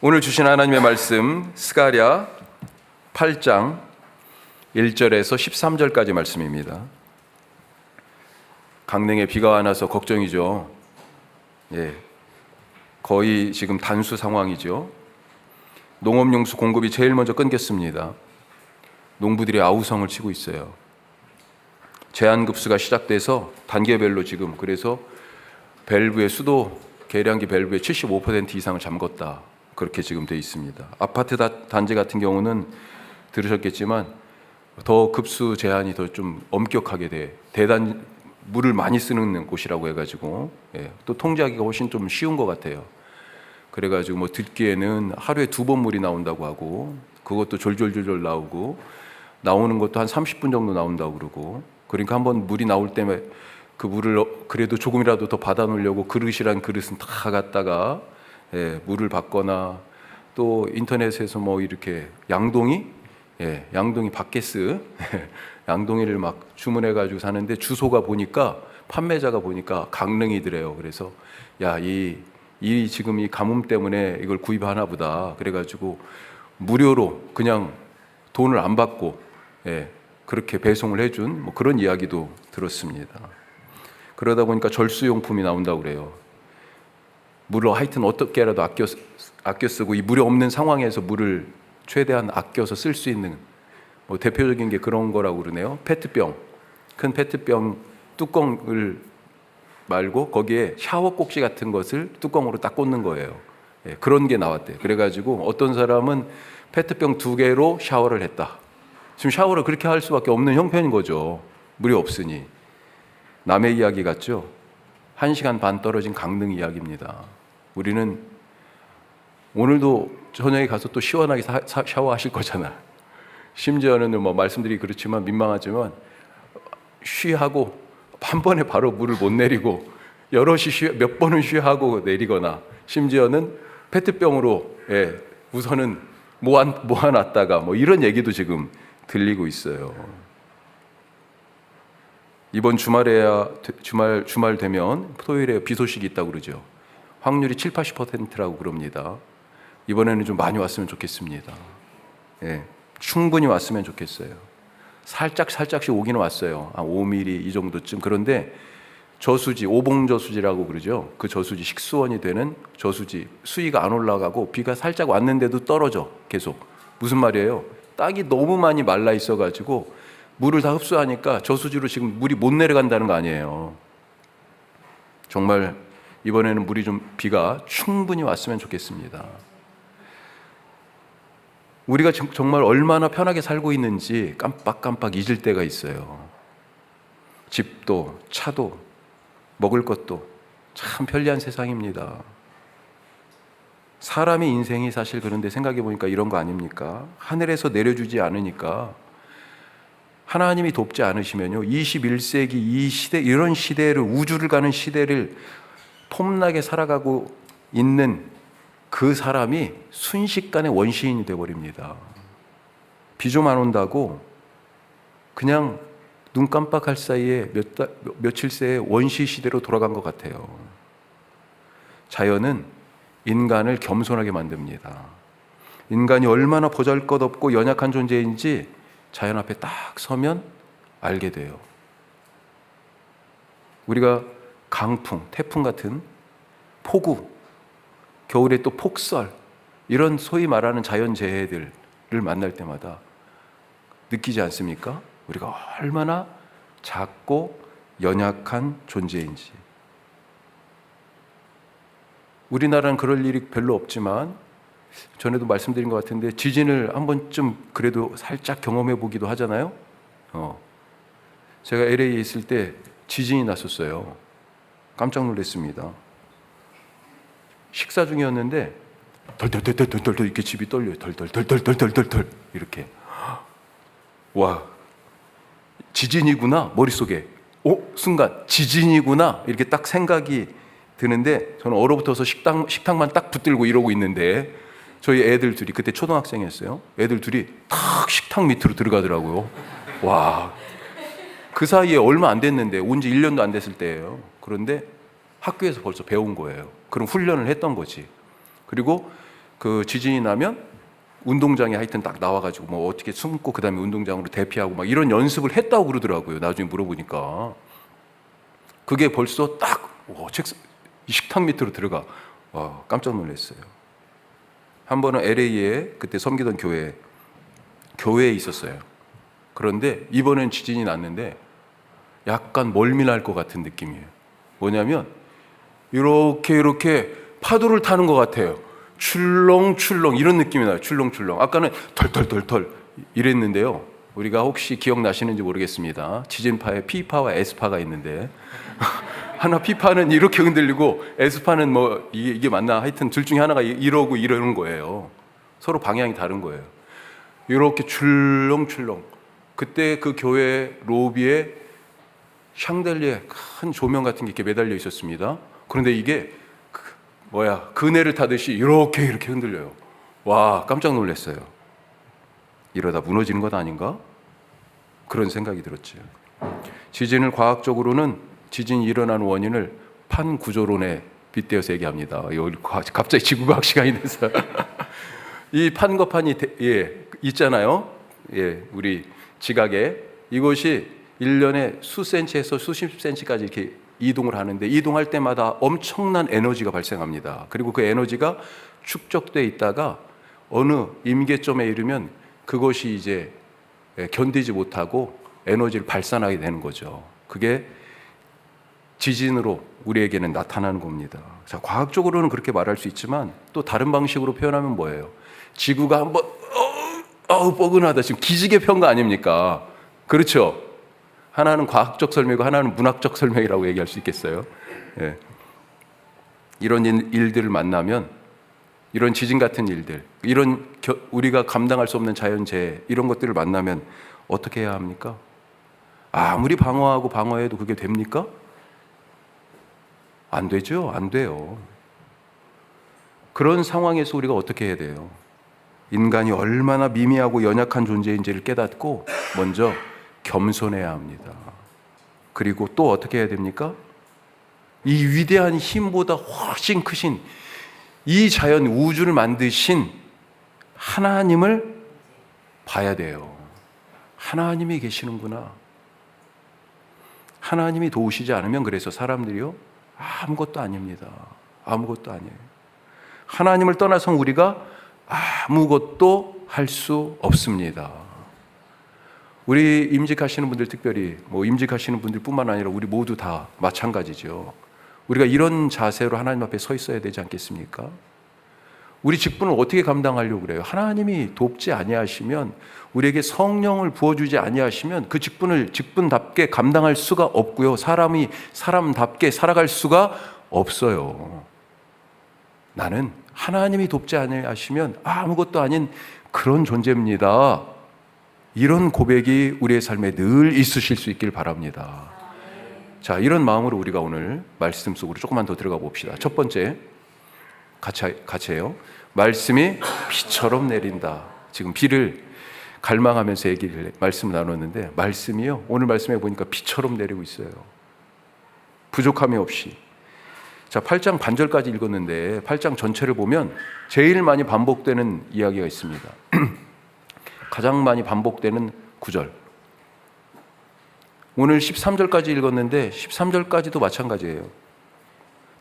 오늘 주신 하나님의 말씀 스가랴 8장 1절에서 13절까지 말씀입니다. 강릉에 비가 와서 걱정이죠. 거의 지금 단수 상황이죠. 농업용수 공급이 제일 먼저 끊겼습니다. 농부들이 아우성을 치고 있어요. 제한급수가 시작돼서 단계별로 지금 그래서 밸브의 수도 계량기 밸브의 75% 이상을 잠궜다. 그렇게 지금 돼 있습니다. 아파트 단지 같은 경우는 들으셨겠지만 더 급수 제한이 더 좀 엄격하게 물을 많이 쓰는 곳이라고 해가지고 또 통제하기가 훨씬 좀 쉬운 것 같아요. 그래가지고 뭐 듣기에는 하루에 2번 물이 나온다고 하고 그것도 졸졸졸졸 나오고 나오는 것도 한 30분 정도 나온다고 그러고 그러니까 한번 물이 나올 때면 그 물을 그래도 조금이라도 더 받아 놓으려고 그릇이란 그릇은 다 갖다가 물을 받거나 또 인터넷에서 뭐 이렇게 양동이 바게스 양동이를 막 주문해가지고 사는데 주소가 보니까 판매자가 보니까 강릉이더래요. 그래서 이 지금 이 가뭄 때문에 이걸 구입하나 보다. 그래가지고 무료로 그냥 돈을 안 받고 그렇게 배송을 해준 뭐 그런 이야기도 들었습니다. 그러다 보니까 절수용품이 나온다고 그래요. 물을 하여튼 어떻게라도 아껴 쓰고 이 물이 없는 상황에서 물을 최대한 아껴서 쓸 수 있는 뭐 대표적인 게 그런 거라고 그러네요. 페트병, 큰 페트병 뚜껑을 말고 거기에 샤워 꼭지 같은 것을 뚜껑으로 딱 꽂는 거예요. 그런 게 나왔대요. 그래가지고 어떤 사람은 페트병 2개로 샤워를 했다. 지금 샤워를 그렇게 할 수밖에 없는 형편인 거죠. 물이 없으니. 남의 이야기 같죠? 1시간 반 떨어진 강릉 이야기입니다. 우리는 오늘도 저녁에 가서 또 시원하게 샤워하실 거잖아. 심지어는 뭐 말씀드리기 그렇지만 민망하지만 쉬하고 한 번에 바로 물을 못 내리고 여럿이 몇 번은 쉬하고 내리거나 심지어는 페트병으로 우선은 모아놨다가 뭐 이런 얘기도 지금 들리고 있어요. 이번 주말 되면 토요일에 비 소식이 있다고 그러죠. 확률이 70~80%라고 그럽니다. 이번에는 좀 많이 왔으면 좋겠습니다. 충분히 왔으면 좋겠어요. 살짝씩 오기는 왔어요. 한 5mm 이 정도쯤. 그런데 저수지, 오봉저수지라고 그러죠. 그 저수지, 식수원이 되는 저수지, 수위가 안 올라가고 비가 살짝 왔는데도 떨어져, 계속. 무슨 말이에요? 땅이 너무 많이 말라 있어가지고 물을 다 흡수하니까 저수지로 지금 물이 못 내려간다는 거 아니에요. 정말 이번에는 비가 충분히 왔으면 좋겠습니다. 우리가 정말 얼마나 편하게 살고 있는지 깜빡깜빡 잊을 때가 있어요. 집도 차도 먹을 것도 참 편리한 세상입니다. 사람의 인생이 사실 그런데 생각해 보니까 이런 거 아닙니까? 하늘에서 내려주지 않으니까 하나님이 돕지 않으시면요 21세기 이 시대, 이런 시대를, 우주를 가는 시대를 폼나게 살아가고 있는 그 사람이 순식간에 원시인이 되어버립니다. 비 좀 안 온다고 그냥 눈 깜빡할 사이에 며칠 새에 원시 시대로 돌아간 것 같아요. 자연은 인간을 겸손하게 만듭니다. 인간이 얼마나 보잘것없고 연약한 존재인지 자연 앞에 딱 서면 알게 돼요. 우리가 강풍, 태풍 같은 폭우, 겨울에 또 폭설, 이런 소위 말하는 자연재해들을 만날 때마다 느끼지 않습니까? 우리가 얼마나 작고 연약한 존재인지. 우리나라는 그럴 일이 별로 없지만 전에도 말씀드린 것 같은데 지진을 한 번쯤 그래도 살짝 경험해 보기도 하잖아요. 제가 LA에 있을 때 지진이 났었어요. 깜짝 놀랐습니다. 식사 중이었는데 덜덜덜덜덜 이렇게 집이 떨려요. 덜덜덜덜덜덜 이렇게. 와, 지진이구나 머릿속에. 순간 지진이구나 이렇게 딱 생각이 드는데 저는 얼어붙어서 식탁만 딱 붙들고 이러고 있는데 저희 애들 둘이 그때 초등학생이었어요. 애들 둘이 탁 식탁 밑으로 들어가더라고요. 와, 그 사이에 얼마 안 됐는데 온 지 1년도 안 됐을 때예요. 그런데 학교에서 벌써 배운 거예요. 그런 훈련을 했던 거지. 그리고 그 지진이 나면 운동장에 하여튼 딱 나와가지고 뭐 어떻게 숨고 그다음에 운동장으로 대피하고 막 이런 연습을 했다고 그러더라고요. 나중에 물어보니까 그게 벌써 딱 이 식탁 밑으로 들어가. 와, 깜짝 놀랐어요. 한 번은 LA에 그때 섬기던 교회에 있었어요. 그런데 이번엔 지진이 났는데 약간 멀미날 것 같은 느낌이에요. 뭐냐면 이렇게 파도를 타는 것 같아요. 출렁출렁 이런 느낌이 나요. 출렁출렁. 아까는 털털털털 이랬는데요. 우리가 혹시 기억나시는지 모르겠습니다. 지진파에 P파와 S파가 있는데 하나 P파는 이렇게 흔들리고 S파는 뭐 이게 맞나? 하여튼 둘 중에 하나가 이러는 거예요. 서로 방향이 다른 거예요. 이렇게 출렁출렁. 그때 그 교회 로비에 샹들리에 큰 조명 같은 게 이렇게 매달려 있었습니다. 그런데 이게 그네를 타듯이 이렇게 흔들려요. 와, 깜짝 놀랐어요. 이러다 무너지는 것 아닌가? 그런 생각이 들었죠. 지진을 과학적으로는 지진이 일어나는 원인을 판구조론에 빗대어서 얘기합니다. 갑자기 지구과학 시간이 돼서 이 판과 판이 있잖아요. 우리 지각에 이것이 1년에 수센치에서 수십 센치까지 이렇게 이동을 하는데 이동할 때마다 엄청난 에너지가 발생합니다. 그리고 그 에너지가 축적돼 있다가 어느 임계점에 이르면 그것이 이제 견디지 못하고 에너지를 발산하게 되는 거죠. 그게 지진으로 우리에게는 나타나는 겁니다. 자, 과학적으로는 그렇게 말할 수 있지만 또 다른 방식으로 표현하면 뭐예요? 지구가 한번 뻐근하다 지금 기지개 편 거 아닙니까? 그렇죠? 하나는 과학적 설명이고 하나는 문학적 설명이라고 얘기할 수 있겠어요. 예. 이런 일들을 만나면 이런 지진 같은 일들, 이런 우리가 감당할 수 없는 자연재해 이런 것들을 만나면 어떻게 해야 합니까? 아무리 방어하고 방어해도 그게 됩니까? 안 되죠. 안 돼요. 그런 상황에서 우리가 어떻게 해야 돼요? 인간이 얼마나 미미하고 연약한 존재인지를 깨닫고 먼저 겸손해야 합니다. 그리고 또 어떻게 해야 됩니까? 이 위대한 힘보다 훨씬 크신 이 자연 우주를 만드신 하나님을 봐야 돼요. 하나님이 계시는구나. 하나님이 도우시지 않으면 그래서 사람들이요 아무것도 아닙니다. 아무것도 아니에요. 하나님을 떠나서 우리가 아무것도 할 수 없습니다. 우리 임직하시는 분들 특별히 임직하시는 분들뿐만 아니라 우리 모두 다 마찬가지죠. 우리가 이런 자세로 하나님 앞에 서 있어야 되지 않겠습니까? 우리 직분을 어떻게 감당하려고 그래요? 하나님이 돕지 아니하시면 우리에게 성령을 부어주지 아니하시면 그 직분을 직분답게 감당할 수가 없고요. 사람이 사람답게 살아갈 수가 없어요. 나는 하나님이 돕지 아니하시면 아무것도 아닌 그런 존재입니다. 이런 고백이 우리의 삶에 늘 있으실 수 있길 바랍니다. 자, 이런 마음으로 우리가 오늘 말씀 속으로 조금만 더 들어가 봅시다. 첫 번째, 같이 해요. 말씀이 비처럼 내린다. 지금 비를 갈망하면서 말씀을 나눴는데 말씀이요, 오늘 말씀에 보니까 비처럼 내리고 있어요. 부족함이 없이. 자, 8장 반절까지 읽었는데 8장 전체를 보면 제일 많이 반복되는 이야기가 있습니다. 가장 많이 반복되는 구절. 오늘 13절까지 읽었는데 13절까지도 마찬가지예요.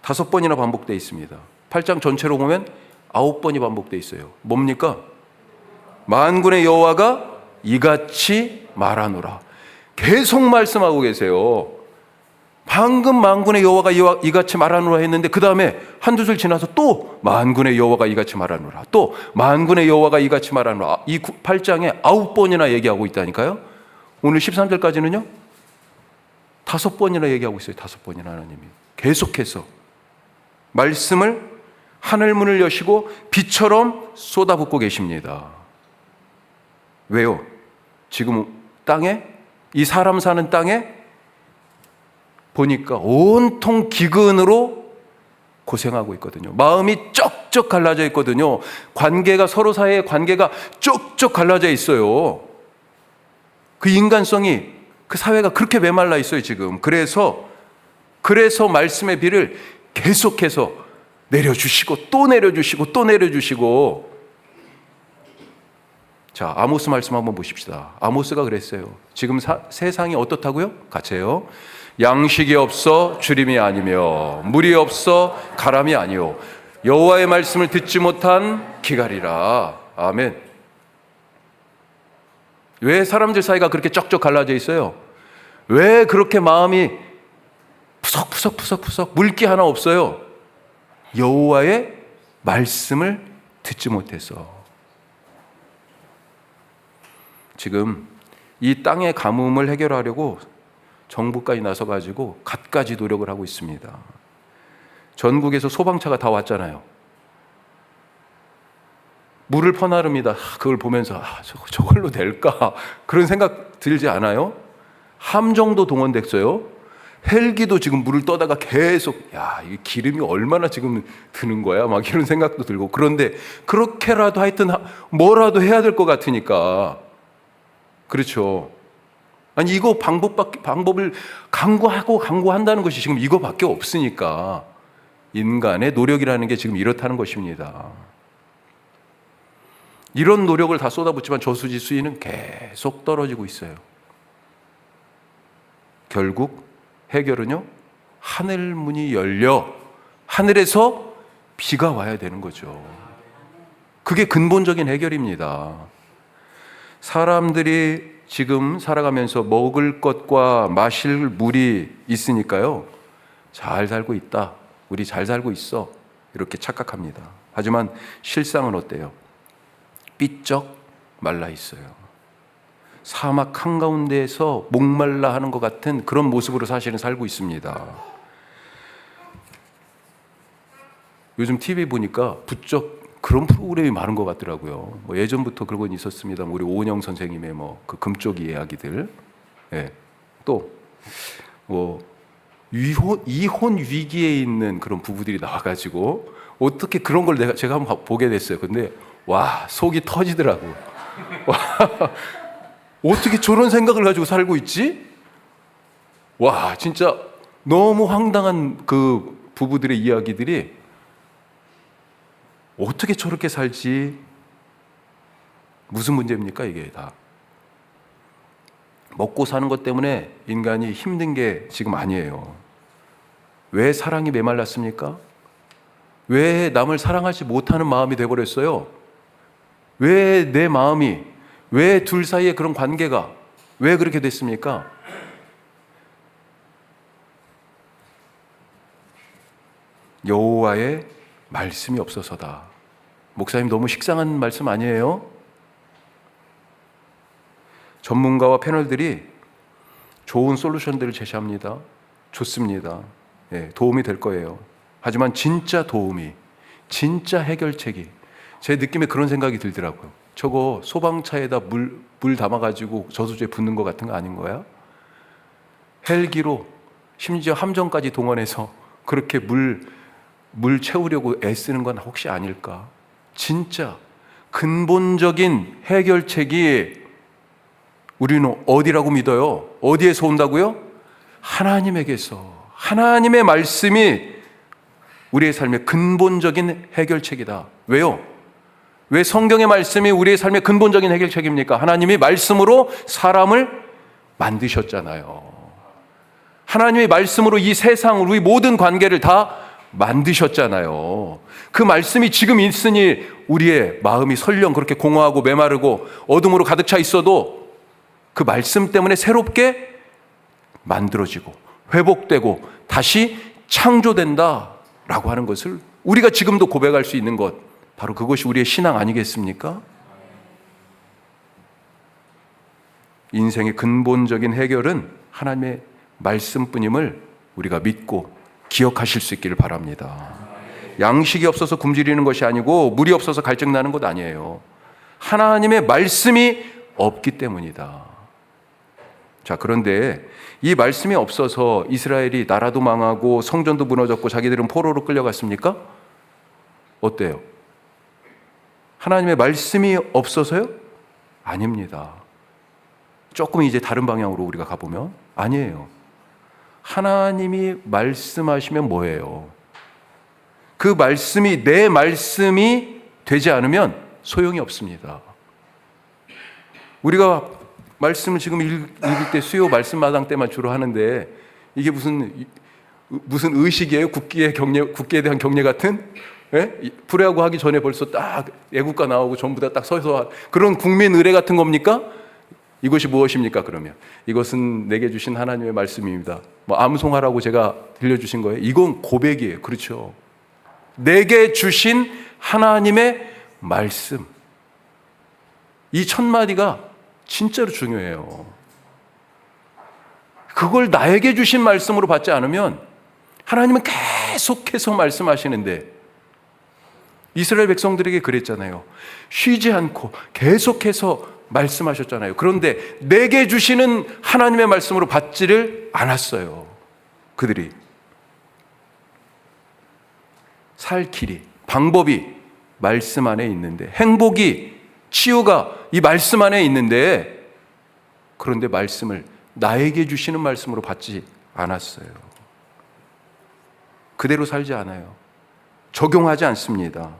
5번이나 반복되어 있습니다. 8장 전체로 보면 9번이 반복되어 있어요. 뭡니까? 만군의 여호와가 이같이 말하노라. 계속 말씀하고 계세요. 방금 만군의 여호와가 이같이 말하노라 했는데 그 다음에 한두 줄 지나서 또 만군의 여호와가 이같이 말하노라, 또 만군의 여호와가 이같이 말하노라. 이 8장에 9번이나 얘기하고 있다니까요. 오늘 13절까지는요 5번이나 얘기하고 있어요. 5번이나 하나님이 계속해서 말씀을 하늘문을 여시고 비처럼 쏟아붓고 계십니다. 왜요? 지금 땅에, 이 사람 사는 땅에 보니까 온통 기근으로 고생하고 있거든요. 마음이 쩍쩍 갈라져 있거든요. 관계가, 서로 사이의 관계가 쩍쩍 갈라져 있어요. 그 인간성이, 그 사회가 그렇게 메말라 있어요 지금. 그래서 말씀의 비를 계속해서 내려주시고 또 내려주시고 또 내려주시고. 자, 아모스 말씀 한번 보십시다. 아모스가 그랬어요. 지금 세상이 어떻다고요? 같이요. 양식이 없어 주림이 아니며 물이 없어 가람이 아니요 여호와의 말씀을 듣지 못한 기갈이라. 아멘. 왜 사람들 사이가 그렇게 쩍쩍 갈라져 있어요? 왜 그렇게 마음이 푸석푸석 물기 하나 없어요? 여호와의 말씀을 듣지 못해서. 지금 이 땅의 가뭄을 해결하려고 정부까지 나서가지고 갖가지 노력을 하고 있습니다. 전국에서 소방차가 다 왔잖아요. 물을 퍼나릅니다. 그걸 보면서 저걸로 될까? 그런 생각 들지 않아요? 함정도 동원됐어요. 헬기도 지금 물을 떠다가 계속 이 기름이 얼마나 지금 드는 거야? 막 이런 생각도 들고. 그런데 그렇게라도 하여튼 뭐라도 해야 될 것 같으니까. 그렇죠. 아니 이거 방법을 강구한다는 것이 지금 이거밖에 없으니까 인간의 노력이라는 게 지금 이렇다는 것입니다. 이런 노력을 다 쏟아붓지만 저수지 수위는 계속 떨어지고 있어요. 결국 해결은요, 하늘 문이 열려 하늘에서 비가 와야 되는 거죠. 그게 근본적인 해결입니다. 사람들이 지금 살아가면서 먹을 것과 마실 물이 있으니까요, 잘 살고 있다, 우리 잘 살고 있어, 이렇게 착각합니다. 하지만 실상은 어때요? 삐쩍 말라 있어요. 사막 한가운데에서 목말라 하는 것 같은 그런 모습으로 사실은 살고 있습니다. 요즘 TV 보니까 부쩍 그런 프로그램이 많은 것 같더라고요. 예전부터 그런 건 있었습니다. 우리 오은영 선생님의 그 금쪽 이야기들. 예. 또 이혼 위기에 있는 그런 부부들이 나와가지고 어떻게 그런 걸 제가 한번 보게 됐어요. 근데 와, 속이 터지더라고. 와, 어떻게 저런 생각을 가지고 살고 있지? 와, 진짜 너무 황당한 그 부부들의 이야기들이 어떻게 저렇게 살지? 무슨 문제입니까, 이게 다? 먹고 사는 것 때문에 인간이 힘든 게 지금 아니에요. 왜 사랑이 메말랐습니까? 왜 남을 사랑하지 못하는 마음이 돼버렸어요? 왜 내 마음이, 왜 둘 사이의 그런 관계가 왜 그렇게 됐습니까? 여호와의 말씀이 없어서다. 목사님 너무 식상한 말씀 아니에요? 전문가와 패널들이 좋은 솔루션들을 제시합니다. 좋습니다. 예, 도움이 될 거예요. 하지만 진짜 도움이, 진짜 해결책이, 제 느낌에 그런 생각이 들더라고요. 저거 소방차에다 물 담아가지고 저수지에 붓는 것 같은 거 아닌 거야? 헬기로 심지어 함정까지 동원해서 그렇게 물 채우려고 애쓰는 건 혹시 아닐까? 진짜 근본적인 해결책이 우리는 어디라고 믿어요? 어디에서 온다고요? 하나님에게서. 하나님의 말씀이 우리의 삶의 근본적인 해결책이다. 왜요? 왜 성경의 말씀이 우리의 삶의 근본적인 해결책입니까? 하나님이 말씀으로 사람을 만드셨잖아요. 하나님의 말씀으로 이 세상, 우리 모든 관계를 다 만드셨잖아요. 그 말씀이 지금 있으니 우리의 마음이 설령 그렇게 공허하고 메마르고 어둠으로 가득 차 있어도 그 말씀 때문에 새롭게 만들어지고 회복되고 다시 창조된다라고 하는 것을 우리가 지금도 고백할 수 있는 것, 바로 그것이 우리의 신앙 아니겠습니까? 인생의 근본적인 해결은 하나님의 말씀뿐임을 우리가 믿고 기억하실 수 있기를 바랍니다. 양식이 없어서 굶주리는 것이 아니고 물이 없어서 갈증 나는 것 아니에요. 하나님의 말씀이 없기 때문이다. 자, 그런데 이 말씀이 없어서 이스라엘이 나라도 망하고 성전도 무너졌고 자기들은 포로로 끌려갔습니까? 어때요? 하나님의 말씀이 없어서요? 아닙니다. 조금 이제 다른 방향으로 우리가 가보면 아니에요. 하나님이 말씀하시면 뭐예요? 그 말씀이 내 말씀이 되지 않으면 소용이 없습니다. 우리가 말씀을 지금 읽을 때 수요 말씀마당 때만 주로 하는데 이게 무슨 의식이에요? 국기에 대한 경례 같은? 예? 불회하고 하기 전에 벌써 딱 애국가 나오고 전부 다 딱 서서 그런 국민 의례 같은 겁니까? 이것이 무엇입니까? 그러면 이것은 내게 주신 하나님의 말씀입니다. 뭐 암송하라고 제가 들려주신 거예요? 이건 고백이에요. 그렇죠? 내게 주신 하나님의 말씀. 이 첫 마디가 진짜로 중요해요. 그걸 나에게 주신 말씀으로 받지 않으면 하나님은 계속해서 말씀하시는데 이스라엘 백성들에게 그랬잖아요. 쉬지 않고 계속해서 말씀하셨잖아요. 그런데 내게 주시는 하나님의 말씀으로 받지를 않았어요. 그들이. 살 길이, 방법이 말씀 안에 있는데, 행복이, 치유가 이 말씀 안에 있는데, 그런데 말씀을 나에게 주시는 말씀으로 받지 않았어요. 그대로 살지 않아요. 적용하지 않습니다.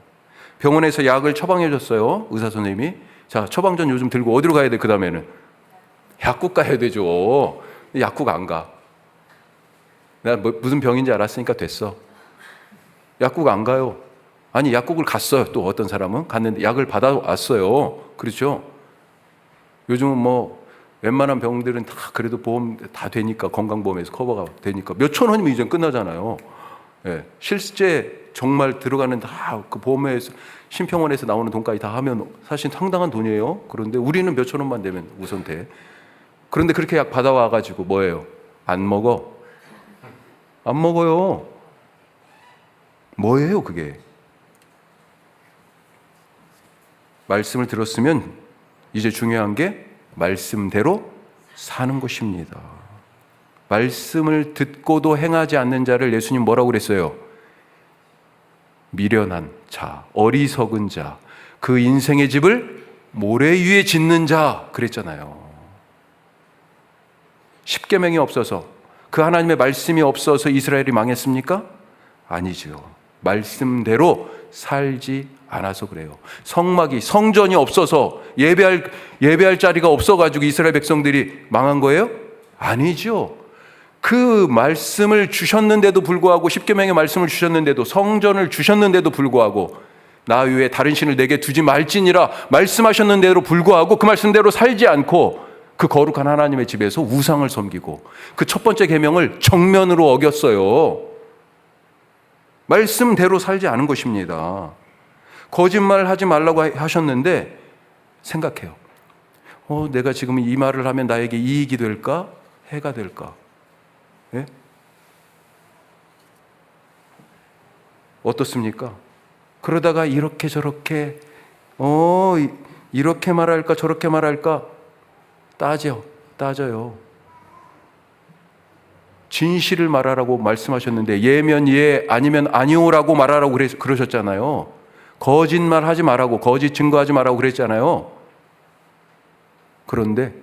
병원에서 약을 처방해 줬어요. 의사 선생님이. 자, 처방전 요즘 들고 어디로 가야 돼? 그 다음에는 약국 가야 되죠. 약국 안 가. 내가 무슨 병인지 알았으니까 됐어. 약국 안 가요. 아니, 약국을 갔어요. 또 어떤 사람은 갔는데 약을 받아왔어요. 그렇죠? 요즘은 뭐 웬만한 병들은 다 그래도 보험 다 되니까, 건강보험에서 커버가 되니까 몇천 원이면 이제 끝나잖아요. 예, 실제 정말 들어가는 다 그 보험에서, 심평원에서 나오는 돈까지 다 하면 사실 상당한 돈이에요. 그런데 우리는 몇천 원만 되면 우선 돼. 그런데 그렇게 약 받아와가지고 뭐예요? 안 먹어. 안 먹어요. 뭐예요 그게? 말씀을 들었으면 이제 중요한 게 말씀대로 사는 것입니다. 말씀을 듣고도 행하지 않는 자를 예수님 뭐라고 그랬어요? 미련한 자, 어리석은 자, 그 인생의 집을 모래 위에 짓는 자 그랬잖아요. 십계명이 없어서, 그 하나님의 말씀이 없어서 이스라엘이 망했습니까? 아니죠. 말씀대로 살지 않아서 그래요. 성전이 없어서 예배할 자리가 없어가지고 이스라엘 백성들이 망한 거예요? 아니죠. 그 말씀을 주셨는데도 불구하고, 십계명의 말씀을 주셨는데도, 성전을 주셨는데도 불구하고, 나 외에 다른 신을 내게 두지 말지니라 말씀하셨는데도 불구하고 그 말씀대로 살지 않고 그 거룩한 하나님의 집에서 우상을 섬기고 그 첫 번째 계명을 정면으로 어겼어요. 말씀대로 살지 않은 것입니다. 거짓말 하지 말라고 하셨는데 생각해요. 내가 지금 이 말을 하면 나에게 이익이 될까? 해가 될까? 예? 어떻습니까? 그러다가 이렇게 저렇게 이렇게 말할까 저렇게 말할까 따져요. 진실을 말하라고 말씀하셨는데 예면 예 아니면 아니오라고 말하라고 그러셨잖아요. 거짓말 하지 말라고, 거짓 증거하지 말라고 그랬잖아요. 그런데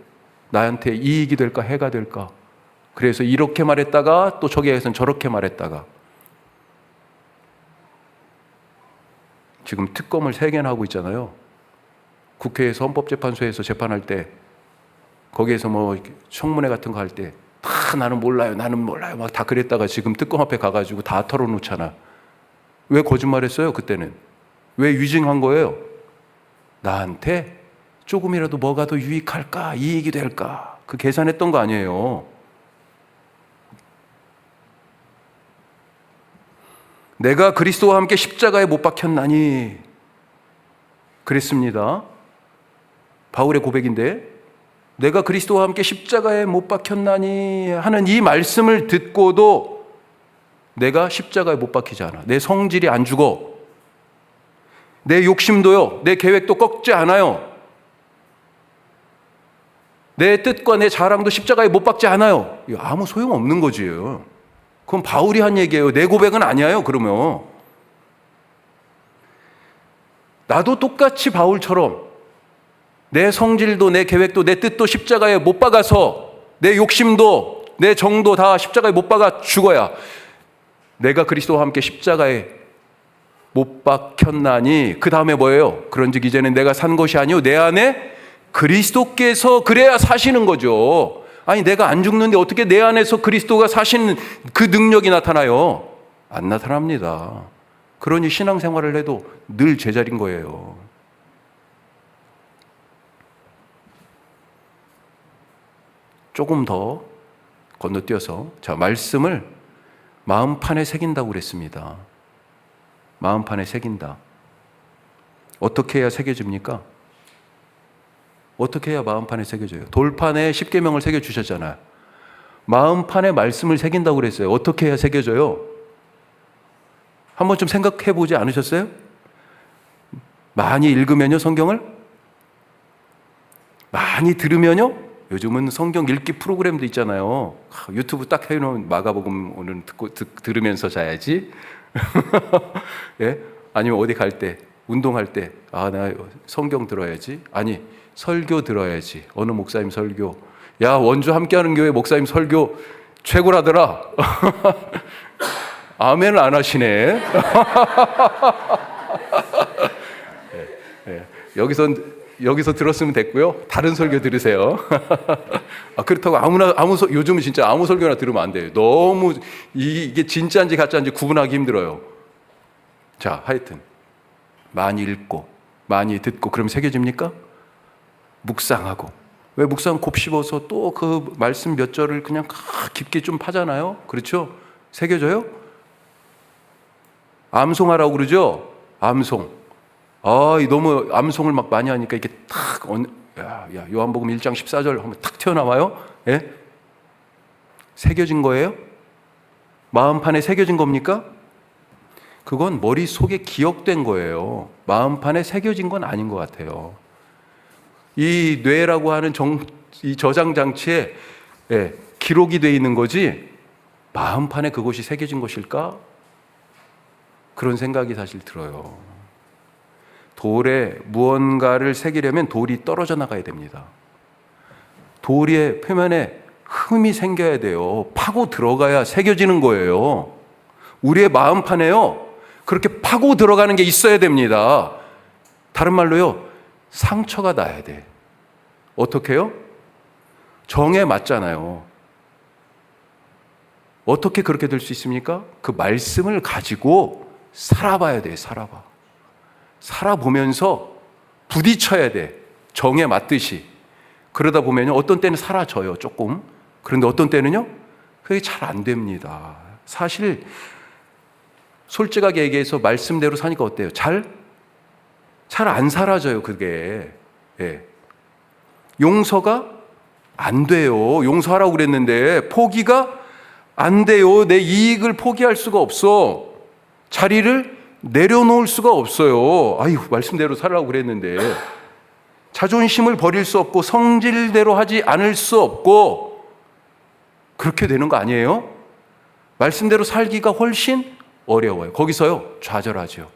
나한테 이익이 될까 해가 될까? 그래서 이렇게 말했다가 또 저기에서는 저렇게 말했다가 지금 특검을 3개나 하고 있잖아요. 국회에서 헌법재판소에서 재판할 때 거기에서 뭐 청문회 같은 거 할 때 다 나는 몰라요 막 다 그랬다가 지금 특검 앞에 가가지고 다 털어놓잖아. 왜 거짓말했어요 그때는? 왜 위증한 거예요? 나한테 조금이라도 뭐가 더 유익할까, 이익이 될까, 그 계산했던 거 아니에요. 내가 그리스도와 함께 십자가에 못 박혔나니 그랬습니다. 바울의 고백인데, 내가 그리스도와 함께 십자가에 못 박혔나니 하는 이 말씀을 듣고도 내가 십자가에 못 박히지 않아. 내 성질이 안 죽어. 내 욕심도요, 내 계획도 꺾지 않아요. 내 뜻과 내 자랑도 십자가에 못 박지 않아요. 이거 아무 소용없는 거지. 그건 바울이 한 얘기예요. 내 고백은 아니에요. 그러면 나도 똑같이 바울처럼 내 성질도 내 계획도 내 뜻도 십자가에 못 박아서 내 욕심도 내 정도 다 십자가에 못 박아 죽어야 내가 그리스도와 함께 십자가에 못 박혔나니 그 다음에 뭐예요? 그런즉 이제는 내가 산 것이 아니요 내 안에 그리스도께서 그래야 사시는 거죠. 아니 내가 안 죽는데 어떻게 내 안에서 그리스도가 사시는 그 능력이 나타나요? 안 나타납니다. 그러니 신앙생활을 해도 늘 제자리인 거예요. 조금 더 건너뛰어서 자, 말씀을 마음판에 새긴다고 그랬습니다. 마음판에 새긴다. 어떻게 해야 새겨집니까? 어떻게 해야 마음판에 새겨져요? 돌판에 십계명을 새겨주셨잖아요. 마음판에 말씀을 새긴다고 그랬어요. 어떻게 해야 새겨져요? 한번 좀 생각해 보지 않으셨어요? 많이 읽으면요, 성경을? 많이 들으면요? 요즘은 성경 읽기 프로그램도 있잖아요. 유튜브 딱 해놓은 마가복음 오늘 들으면서 자야지. 예? 아니면 어디 갈 때, 운동할 때, 나 성경 들어야지. 아니, 설교 들어야지. 어느 목사님 설교. 야, 원주 함께하는 교회 목사님 설교 최고라더라. 아멘을 안 하시네. 여기서 들었으면 됐고요. 다른 설교 들으세요. 그렇다고 요즘은 진짜 아무 설교나 들으면 안 돼요. 너무 이게 진짜인지 가짜인지 구분하기 힘들어요. 자, 하여튼 많이 읽고 많이 듣고 그럼 새겨집니까? 묵상하고. 왜 묵상 곱씹어서 또 그 말씀 몇 절을 그냥 깊게 좀 파잖아요. 그렇죠? 새겨져요? 암송하라고 그러죠? 암송. 너무 암송을 막 많이 하니까 이렇게 탁, 요한복음 1장 14절 한번 탁 튀어나와요? 예? 새겨진 거예요? 마음판에 새겨진 겁니까? 그건 머릿속에 기억된 거예요. 마음판에 새겨진 건 아닌 것 같아요. 이 뇌라고 하는 이 저장 장치에 기록이 되어 있는 거지 마음판에 그것이 새겨진 것일까? 그런 생각이 사실 들어요. 돌에 무언가를 새기려면 돌이 떨어져 나가야 됩니다. 돌의 표면에 흠이 생겨야 돼요. 파고 들어가야 새겨지는 거예요. 우리의 마음판에요, 그렇게 파고 들어가는 게 있어야 됩니다. 다른 말로요, 상처가 나야 돼. 어떻게요? 정에 맞잖아요. 어떻게 그렇게 될 수 있습니까? 그 말씀을 가지고 살아봐야 돼. 살아보면서 부딪혀야 돼. 정에 맞듯이. 그러다 보면요, 어떤 때는 사라져요, 조금. 그런데 어떤 때는요, 그게 잘 안 됩니다. 사실 솔직하게 얘기해서 말씀대로 사니까 어때요? 잘 안 사라져요, 그게. 예. 용서가 안 돼요. 용서하라고 그랬는데 포기가 안 돼요. 내 이익을 포기할 수가 없어. 자리를 내려놓을 수가 없어요. 말씀대로 살라고 그랬는데. 자존심을 버릴 수 없고 성질대로 하지 않을 수 없고 그렇게 되는 거 아니에요? 말씀대로 살기가 훨씬 어려워요. 거기서요, 좌절하죠.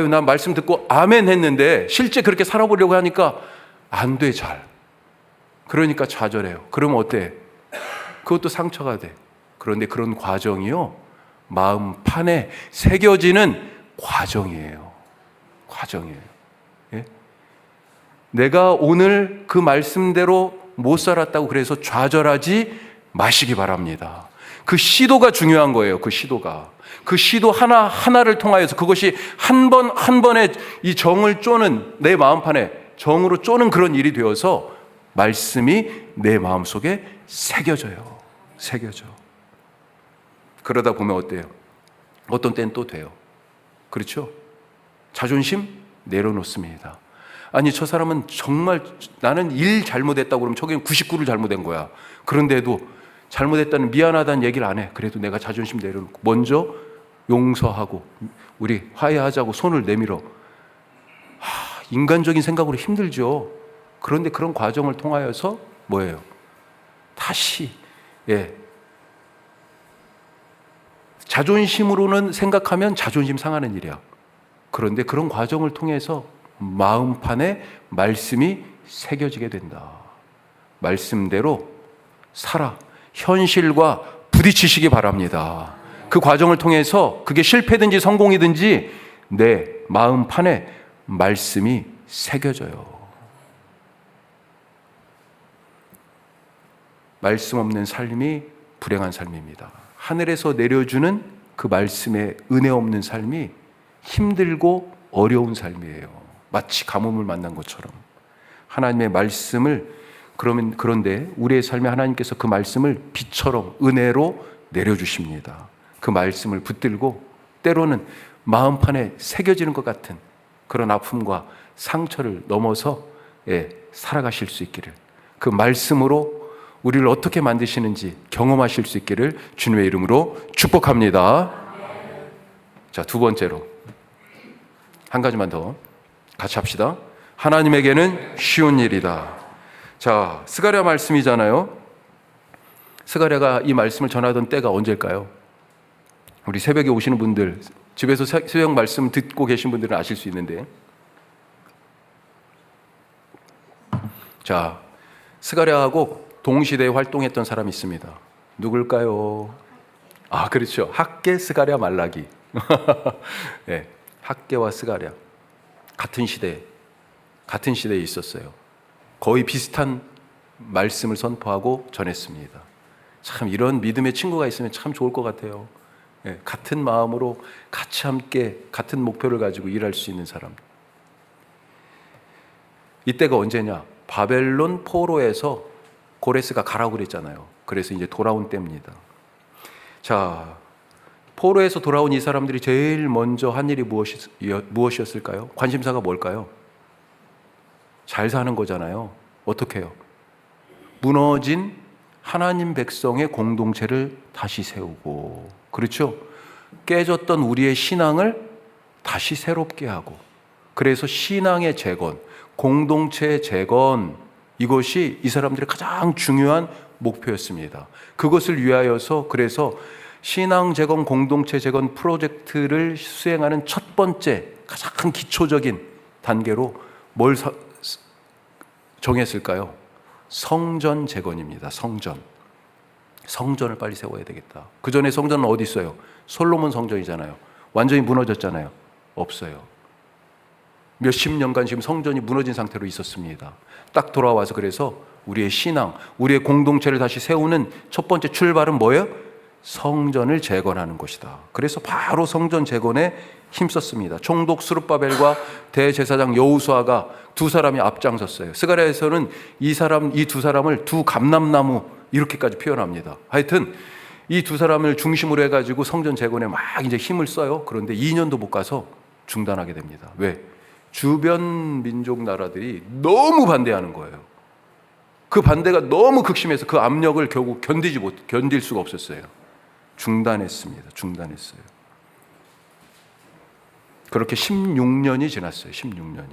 난 말씀 듣고 아멘 했는데 실제 그렇게 살아보려고 하니까 안 돼, 잘. 그러니까 좌절해요. 그러면 어때? 그것도 상처가 돼. 그런데 그런 과정이요, 마음판에 새겨지는 과정이에요. 예? 내가 오늘 그 말씀대로 못 살았다고 그래서 좌절하지 마시기 바랍니다. 그 시도가 중요한 거예요. 그 시도 하나하나를 통하여서 그것이 한 번에 이 정을 쪼는, 내 마음판에 정으로 쪼는 그런 일이 되어서 말씀이 내 마음속에 새겨져요. 그러다 보면 어때요? 어떤 때는 또 돼요. 그렇죠? 자존심 내려놓습니다. 아니, 저 사람은 정말 나는 1 잘못했다고 그러면 저게 99를 잘못한 거야. 그런데도 잘못했다는 미안하다는 얘기를 안 해. 그래도 내가 자존심 내려놓고 먼저 용서하고 우리 화해하자고 손을 내밀어. 인간적인 생각으로 힘들죠. 그런데 그런 과정을 통하여서 뭐예요? 다시 자존심으로는 생각하면 자존심 상하는 일이야. 그런데 그런 과정을 통해서 마음판에 말씀이 새겨지게 된다. 말씀대로 현실과 부딪히시기 바랍니다. 그 과정을 통해서 그게 실패든지 성공이든지 내 마음판에 말씀이 새겨져요. 말씀 없는 삶이 불행한 삶입니다. 하늘에서 내려주는 그 말씀의 은혜 없는 삶이 힘들고 어려운 삶이에요. 마치 가뭄을 만난 것처럼. 하나님의 말씀을 그런데 우리의 삶에 하나님께서 그 말씀을 비처럼 은혜로 내려주십니다. 그 말씀을 붙들고 때로는 마음판에 새겨지는 것 같은 그런 아픔과 상처를 넘어서 살아가실 수 있기를, 그 말씀으로 우리를 어떻게 만드시는지 경험하실 수 있기를 주님의 이름으로 축복합니다. 자, 두 번째로 한 가지만 더 같이 합시다. 하나님에게는 쉬운 일이다. 자, 스가랴 말씀이잖아요. 스가랴가 이 말씀을 전하던 때가 언제일까요? 우리 새벽에 오시는 분들, 집에서 새벽 말씀 듣고 계신 분들은 아실 수 있는데, 자, 스가랴하고 동시대에 활동했던 사람이 있습니다. 누굴까요? 그렇죠. 학개, 스가랴, 말라기. 네, 학개와 스가랴 같은 시대에 있었어요. 거의 비슷한 말씀을 선포하고 전했습니다. 참 이런 믿음의 친구가 있으면 참 좋을 것 같아요. 네, 같은 마음으로 같이 함께 같은 목표를 가지고 일할 수 있는 사람. 이때가 언제냐? 바벨론 포로에서 고레스가 가라고 그랬잖아요. 그래서 이제 돌아온 때입니다. 자, 포로에서 돌아온 이 사람들이 제일 먼저 한 일이 무엇이었을까요? 관심사가 뭘까요? 잘 사는 거잖아요. 어떻게 해요? 무너진 하나님 백성의 공동체를 다시 세우고, 그렇죠? 깨졌던 우리의 신앙을 다시 새롭게 하고, 그래서 신앙의 재건, 공동체의 재건, 이것이 이 사람들의 가장 중요한 목표였습니다. 그것을 위하여서 그래서 신앙 재건, 공동체 재건 프로젝트를 수행하는 첫 번째 가장 기초적인 단계로 뭘 정했을까요? 성전 재건입니다. 성전을 빨리 세워야 되겠다. 그 전에 성전은 어디 있어요? 솔로몬 성전이잖아요. 완전히 무너졌잖아요. 없어요. 몇십 년간 지금 성전이 무너진 상태로 있었습니다. 딱 돌아와서 그래서 우리의 신앙, 우리의 공동체를 다시 세우는 첫 번째 출발은 뭐예요? 성전을 재건하는 것이다. 그래서 바로 성전 재건에 힘썼습니다. 총독 스룹바벨과 대제사장 여호수아가 두 사람이 앞장섰어요. 스가랴에서는 이 두 사람을 두 감람나무 이렇게까지 표현합니다. 하여튼 이 두 사람을 중심으로 해가지고 성전 재건에 막 이제 힘을 써요. 그런데 2년도 못 가서 중단하게 됩니다. 왜? 주변 민족 나라들이 너무 반대하는 거예요. 그 반대가 너무 극심해서 그 압력을 결국 견딜 수가 없었어요. 중단했습니다. 중단했어요. 그렇게 16년이 지났어요. 16년이.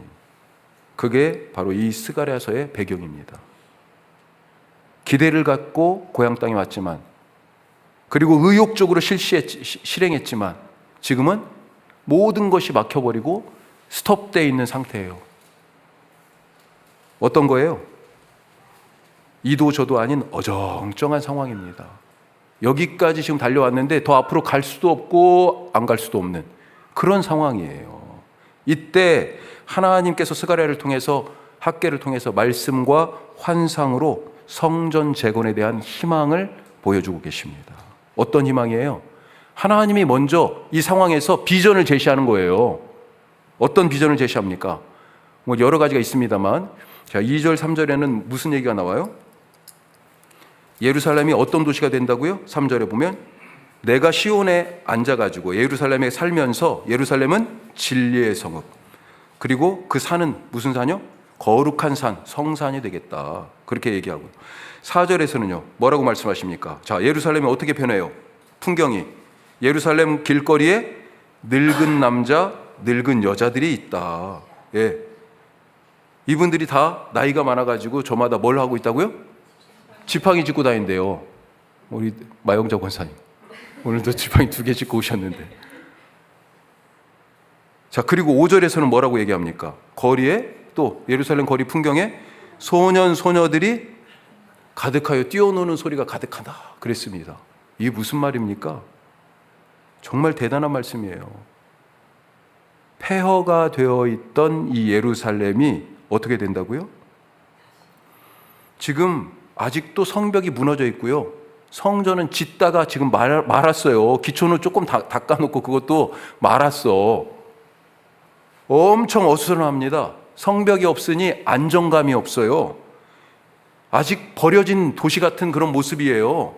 그게 바로 이 스가랴서의 배경입니다. 기대를 갖고 고향 땅에 왔지만, 그리고 의욕적으로 실행했지만 지금은 모든 것이 막혀버리고 스톱되어 있는 상태예요. 어떤 거예요? 이도 저도 아닌 어정쩡한 상황입니다. 여기까지 지금 달려왔는데 더 앞으로 갈 수도 없고 안 갈 수도 없는 그런 상황이에요. 이때 하나님께서 스가랴를 통해서, 학개를 통해서 말씀과 환상으로 성전 재건에 대한 희망을 보여주고 계십니다. 어떤 희망이에요? 하나님이 먼저 이 상황에서 비전을 제시하는 거예요. 어떤 비전을 제시합니까? 뭐 여러 가지가 있습니다만, 자, 2절 3절에는 무슨 얘기가 나와요? 예루살렘이 어떤 도시가 된다고요? 3절에 보면 내가 시온에 앉아가지고 예루살렘에 살면서, 예루살렘은 진리의 성읍, 그리고 그 산은 무슨 산이요? 거룩한 산, 성산이 되겠다. 그렇게 얘기하고, 4절에서는요 뭐라고 말씀하십니까? 자, 예루살렘이 어떻게 변해요? 풍경이 예루살렘 길거리에 늙은 남자, 늙은 여자들이 있다. 예. 이분들이 다 나이가 많아가지고 저마다 뭘 하고 있다고요? 지팡이 짚고 다닌대요. 우리 마영자 권사님 오늘도 지팡이 2개 짚고 오셨는데. 자, 그리고 5절에서는 뭐라고 얘기합니까? 거리에, 또 예루살렘 거리 풍경에 소년 소녀들이 가득하여 뛰어노는 소리가 가득하다 그랬습니다. 이게 무슨 말입니까? 정말 대단한 말씀이에요. 폐허가 되어 있던 이 예루살렘이 어떻게 된다고요? 지금 아직도 성벽이 무너져 있고요. 성전은 짓다가 지금 말았어요. 기초는 조금 닦아놓고 그것도 말았어. 엄청 어수선합니다. 성벽이 없으니 안정감이 없어요. 아직 버려진 도시 같은 그런 모습이에요.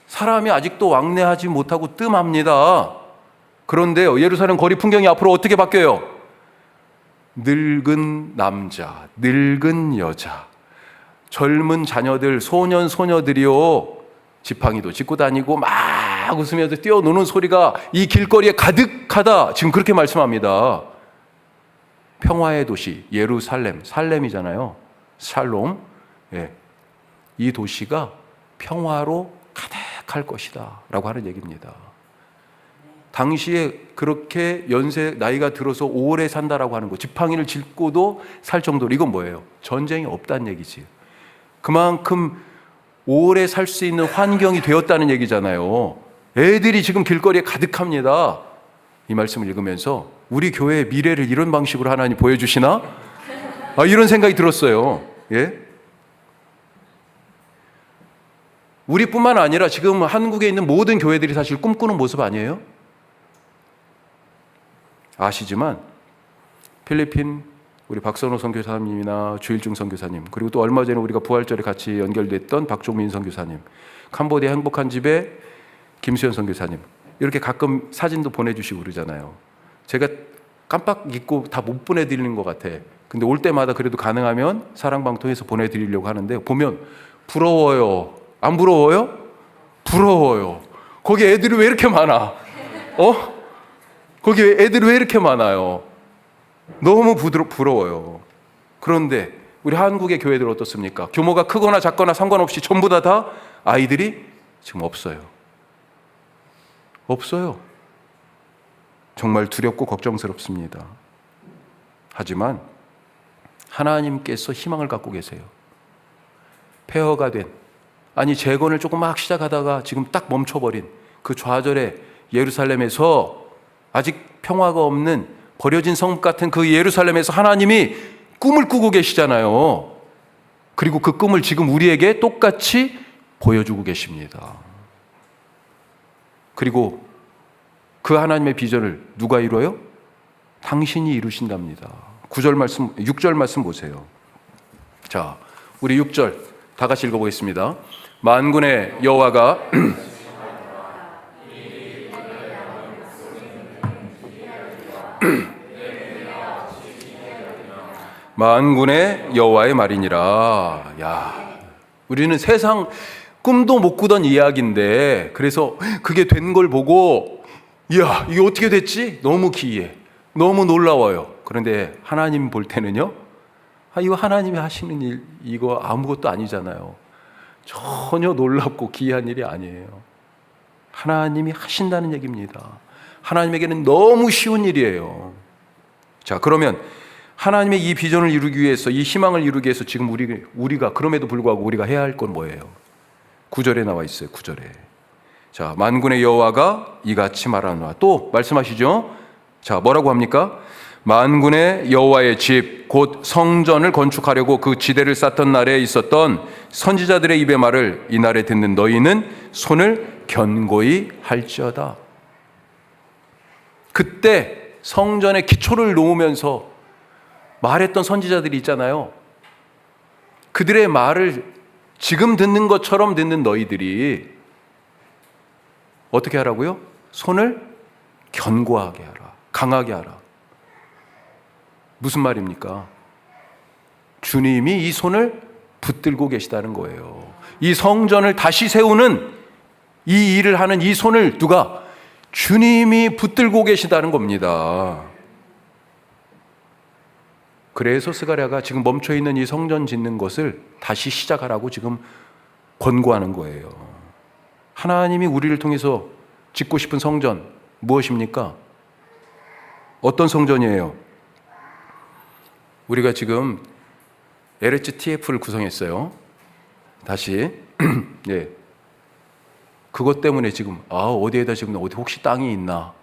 사람이 아직도 왕래하지 못하고 뜸합니다. 그런데요, 예루살렘 거리 풍경이 앞으로 어떻게 바뀌어요? 늙은 남자, 늙은 여자, 젊은 자녀들, 소년, 소녀들이요, 지팡이도 짚고 다니고 막 웃으면서 뛰어노는 소리가 이 길거리에 가득하다. 지금 그렇게 말씀합니다. 평화의 도시 예루살렘, 살렘이잖아요. 샬롬. 예. 이 도시가 평화로 가득할 것이다 라고 하는 얘기입니다. 당시에 그렇게 나이가 들어서 오래 산다라고 하는 거, 지팡이를 짚고도 살 정도로, 이건 뭐예요? 전쟁이 없다는 얘기지. 그만큼 오래 살 수 있는 환경이 되었다는 얘기잖아요. 애들이 지금 길거리에 가득합니다. 이 말씀을 읽으면서 우리 교회의 미래를 이런 방식으로 하나님 보여주시나? 이런 생각이 들었어요. 예? 우리뿐만 아니라 지금 한국에 있는 모든 교회들이 사실 꿈꾸는 모습 아니에요? 아시지만 필리핀 우리 박선호 선교사님이나 주일중 선교사님, 그리고 또 얼마 전에 우리가 부활절에 같이 연결됐던 박종민 선교사님, 캄보디아 행복한 집에 김수현 선교사님, 이렇게 가끔 사진도 보내주시고 그러잖아요. 제가 깜빡 잊고 다 못 보내드리는 것 같아. 근데 올 때마다 그래도 가능하면 사랑방통해서 보내드리려고 하는데, 보면 부러워요. 안 부러워요? 부러워요. 거기 애들이 왜 이렇게 많아? 거기 애들이 왜 이렇게 많아요? 너무 부러워요. 그런데 우리 한국의 교회들 어떻습니까? 규모가 크거나 작거나 상관없이 전부 다 아이들이 지금 없어요. 없어요. 정말 두렵고 걱정스럽습니다. 하지만 하나님께서 희망을 갖고 계세요. 폐허가 된, 재건을 조금 막 시작하다가 지금 딱 멈춰버린 그 좌절의 예루살렘에서, 아직 평화가 없는 버려진 성읍 같은 그 예루살렘에서 하나님이 꿈을 꾸고 계시잖아요. 그리고 그 꿈을 지금 우리에게 똑같이 보여주고 계십니다. 그리고 그 하나님의 비전을 누가 이뤄요? 당신이 이루신답니다. 9절 말씀, 6절 말씀 보세요. 자, 우리 6절 다 같이 읽어보겠습니다. 만군의 여호와가 만군의 여호와의 말이니라. 야, 우리는 세상 꿈도 못 꾸던 이야기인데, 그래서 그게 된 걸 보고, 이야, 이게 어떻게 됐지? 너무 기이해, 너무 놀라워요. 그런데 하나님 볼 때는요, 이거 하나님이 하시는 일, 이거 아무것도 아니잖아요. 전혀 놀랍고 기이한 일이 아니에요. 하나님이 하신다는 얘기입니다. 하나님에게는 너무 쉬운 일이에요. 자, 그러면 하나님의 이 비전을 이루기 위해서, 이 희망을 이루기 위해서 지금 우리가 그럼에도 불구하고 우리가 해야 할 건 뭐예요? 9절에 나와 있어요. 9절에. 자, 만군의 여호와가 이같이 말하노라. 또 말씀하시죠. 자, 뭐라고 합니까? 만군의 여호와의 집 곧 성전을 건축하려고 그 지대를 쌓던 날에 있었던 선지자들의 입의 말을 이날에 듣는 너희는 손을 견고히 할지어다. 그때 성전의 기초를 놓으면서 말했던 선지자들이 있잖아요. 그들의 말을 지금 듣는 것처럼 듣는 너희들이 어떻게 하라고요? 손을 견고하게 하라, 강하게 하라. 무슨 말입니까? 주님이 이 손을 붙들고 계시다는 거예요. 이 성전을 다시 세우는 이 일을 하는 이 손을 누가? 주님이 붙들고 계시다는 겁니다. 그래서 스가랴가 지금 멈춰있는 이 성전 짓는 것을 다시 시작하라고 지금 권고하는 거예요. 하나님이 우리를 통해서 짓고 싶은 성전 무엇입니까? 어떤 성전이에요? 우리가 지금 LHTF를 구성했어요. 다시. 예. 그것 때문에 지금 어디에다 지금 어디 혹시 땅이 있나?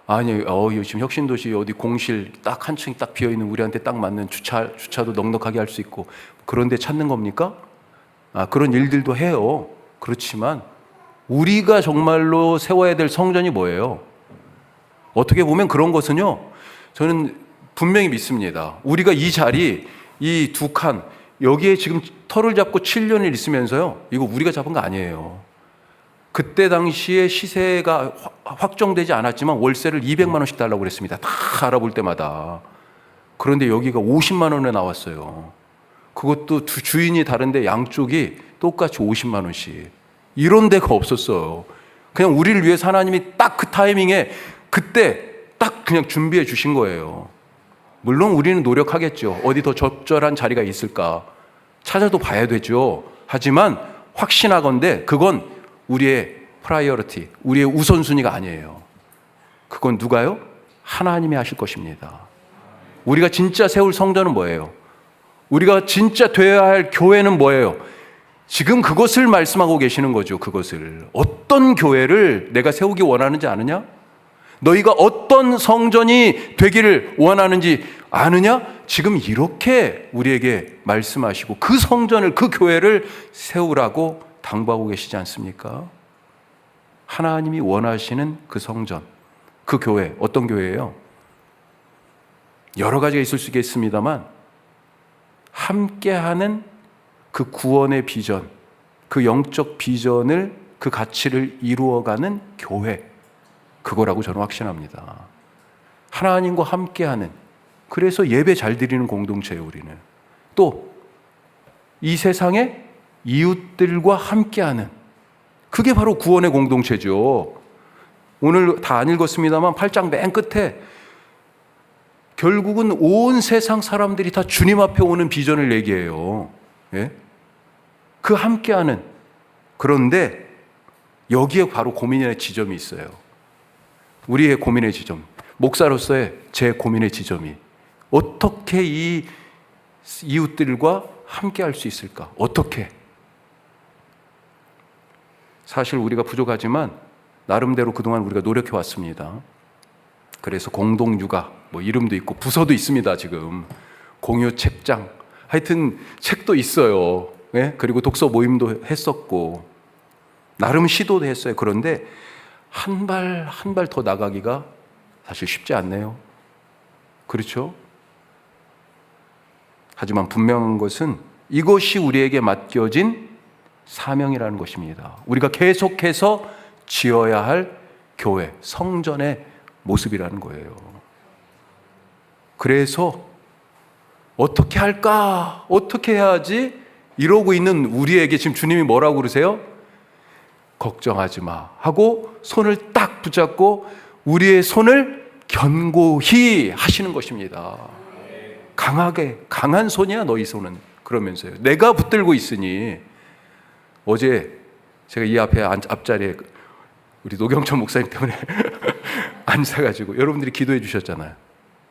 아니, 요즘 혁신도시 어디 공실 딱 한 층이 딱 비어 있는 우리한테 딱 맞는 주차도 넉넉하게 할 수 있고 그런데 찾는 겁니까? 그런 일들도 해요. 그렇지만 우리가 정말로 세워야 될 성전이 뭐예요? 어떻게 보면 그런 것은요, 저는 분명히 믿습니다. 우리가 이 자리, 이 두 칸, 여기에 지금 터를 잡고 7년을 있으면서요, 이거 우리가 잡은 거 아니에요. 그때 당시에 시세가 확정되지 않았지만 월세를 200만 원씩 달라고 그랬습니다. 다 알아볼 때마다. 그런데 여기가 50만 원에 나왔어요. 그것도 두 주인이 다른데 양쪽이 똑같이 50만 원씩. 이런 데가 없었어요. 그냥 우리를 위해서 하나님이 딱 그 타이밍에 그때 딱 그냥 준비해 주신 거예요. 물론 우리는 노력하겠죠. 어디 더 적절한 자리가 있을까 찾아도 봐야 되죠. 하지만 확신하건대 그건 우리의 프라이어리티, 우리의 우선순위가 아니에요. 그건 누가요? 하나님이 하실 것입니다. 우리가 진짜 세울 성전은 뭐예요? 우리가 진짜 되어야 할 교회는 뭐예요? 지금 그것을 말씀하고 계시는 거죠. 그것을. 어떤 교회를 내가 세우기 원하는지 아느냐? 너희가 어떤 성전이 되기를 원하는지 아느냐? 지금 이렇게 우리에게 말씀하시고 그 성전을, 그 교회를 세우라고 당부하고 계시지 않습니까? 하나님이 원하시는 그 성전, 그 교회, 어떤 교회예요? 여러 가지가 있을 수 있겠습니다만 함께하는 그 구원의 비전, 그 영적 비전을, 그 가치를 이루어가는 교회, 그거라고 저는 확신합니다. 하나님과 함께하는, 그래서 예배 잘 드리는 공동체예요. 우리는 또 이 세상에 이웃들과 함께하는, 그게 바로 구원의 공동체죠. 오늘 다 안 읽었습니다만 8장 맨 끝에 결국은 온 세상 사람들이 다 주님 앞에 오는 비전을 얘기해요. 예? 그 함께하는. 그런데 여기에 바로 고민의 지점이 있어요. 우리의 고민의 지점, 목사로서의 제 고민의 지점이 어떻게 이 이웃들과 함께할 수 있을까? 어떻게? 사실 우리가 부족하지만 나름대로 그동안 우리가 노력해 왔습니다. 그래서 공동육아, 이름도 있고 부서도 있습니다. 지금 공유 책장, 하여튼 책도 있어요. 예? 그리고 독서 모임도 했었고 나름 시도도 했어요. 그런데 한 발 더 나가기가 사실 쉽지 않네요. 그렇죠? 하지만 분명한 것은 이것이 우리에게 맡겨진 사명이라는 것입니다. 우리가 계속해서 지어야 할 교회, 성전의 모습이라는 거예요. 그래서 어떻게 할까? 어떻게 해야지? 이러고 있는 우리에게 지금 주님이 뭐라고 그러세요? 걱정하지 마 하고 손을 딱 붙잡고 우리의 손을 견고히 하시는 것입니다. 강하게, 강한 손이야 너희 손은. 그러면서요, 내가 붙들고 있으니. 어제 제가 이 앞에 앞자리에 우리 노경천 목사님 때문에 앉아가지고 여러분들이 기도해 주셨잖아요.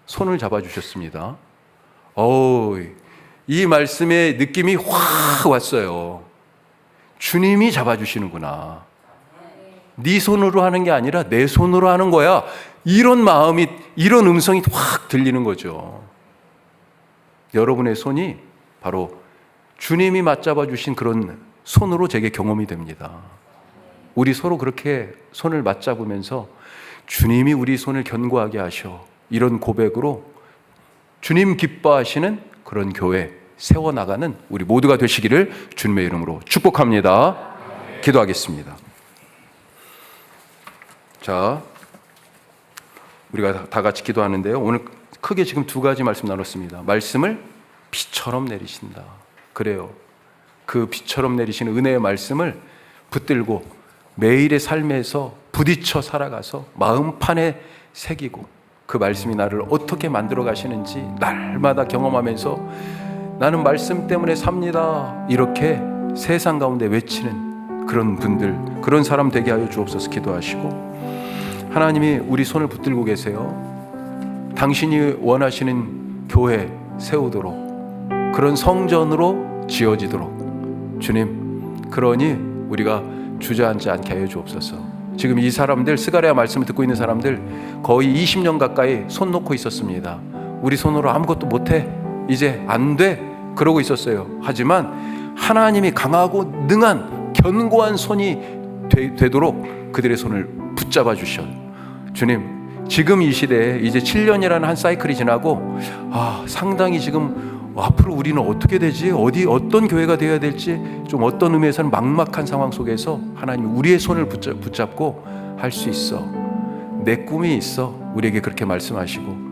손을 잡아주셨습니다. 이 말씀의 느낌이 확 왔어요. 주님이 잡아주시는구나. 네 손으로 하는 게 아니라 내 손으로 하는 거야. 이런 마음이, 이런 음성이 확 들리는 거죠. 여러분의 손이 바로 주님이 맞잡아 주신 그런 손으로 제게 경험이 됩니다. 우리 서로 그렇게 손을 맞잡으면서 주님이 우리 손을 견고하게 하셔, 이런 고백으로 주님 기뻐하시는 그런 교회 세워나가는 우리 모두가 되시기를 주님의 이름으로 축복합니다. 기도하겠습니다. 자, 우리가 다 같이 기도하는데요, 오늘 크게 지금 두 가지 말씀 나눴습니다. 말씀을 비처럼 내리신다. 그래요. 그 비처럼 내리시는 은혜의 말씀을 붙들고 매일의 삶에서 부딪혀 살아가서 마음판에 새기고 그 말씀이 나를 어떻게 만들어 가시는지 날마다 경험하면서 나는 말씀 때문에 삽니다, 이렇게 세상 가운데 외치는 그런 분들, 그런 사람 되게 하여 주옵소서. 기도하시고, 하나님이 우리 손을 붙들고 계세요. 당신이 원하시는 교회 세우도록, 그런 성전으로 지어지도록 주님, 그러니 우리가 주저앉지 않게 하여 주옵소서. 지금 이 사람들, 스가랴 말씀을 듣고 있는 사람들 거의 20년 가까이 손 놓고 있었습니다. 우리 손으로 아무것도 못해, 이제 안 돼, 그러고 있었어요. 하지만 하나님이 강하고 능한 견고한 손이 되도록 그들의 손을 붙잡아 주셔. 주님, 지금 이 시대에 이제 7년이라는 한 사이클이 지나고 상당히 지금 앞으로 우리는 어떻게 되지? 어떤 교회가 되어야 될지, 좀 어떤 의미에서는 막막한 상황 속에서 하나님 우리의 손을 붙잡고 할 수 있어. 내 꿈이 있어. 우리에게 그렇게 말씀하시고,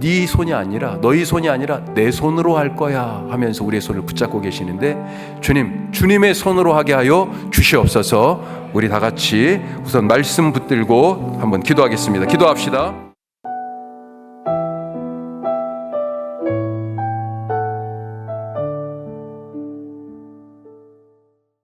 네 손이 아니라, 너희 손이 아니라 내 손으로 할 거야 하면서 우리의 손을 붙잡고 계시는데, 주님의 손으로 하게 하여 주시옵소서. 우리 다 같이 우선 말씀 붙들고 한번 기도하겠습니다. 기도합시다.